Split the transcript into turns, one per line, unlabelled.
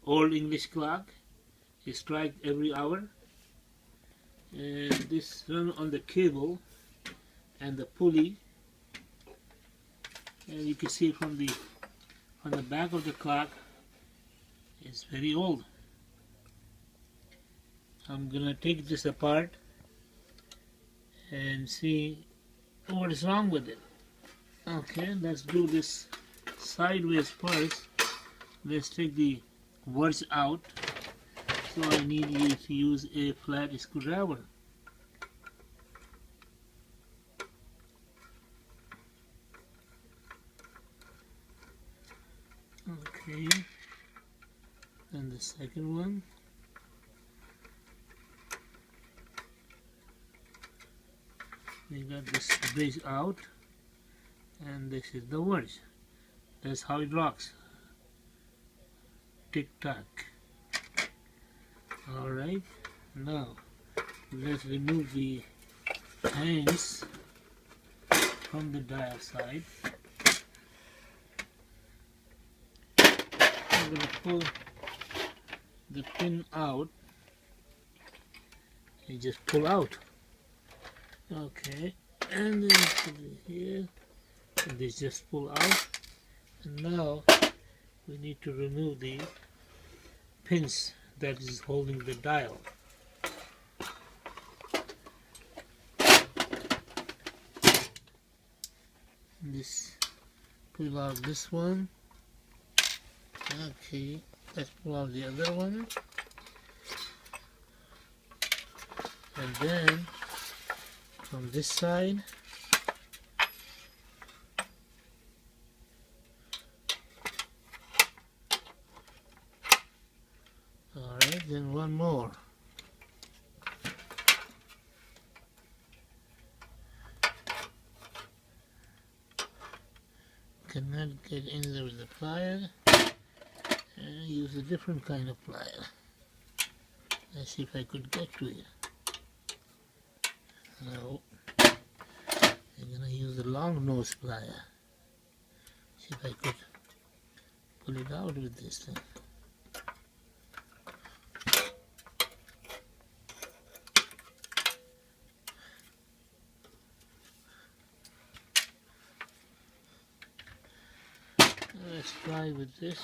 Old English clock. It strikes every hour. And this run on the cable and the pulley. And you can see from the back of the clock, it's very old. I'm gonna take this apart and see what is wrong with it. Okay, let's do this sideways first. Let's take the words out. So I need you to use a flat screwdriver. Okay, and the second one. We got this bridge out, and this is the words. That's how it rocks. Tick tock. Alright, now let's remove the hands from the dial side. I'm going to pull the pin out. You just pull out. Okay, and then put it here, and this just pull out. And now we need to remove the pins that is holding the dial. This, pull out this one. Okay, let's pull out the other one. And then from this side, alright, then one more. Cannot get in there with the plier, and use a different kind of plier. Let's see if I could get to it. No, I'm gonna use the long nose plier. See if I could pull it out with this thing. Let's try with this.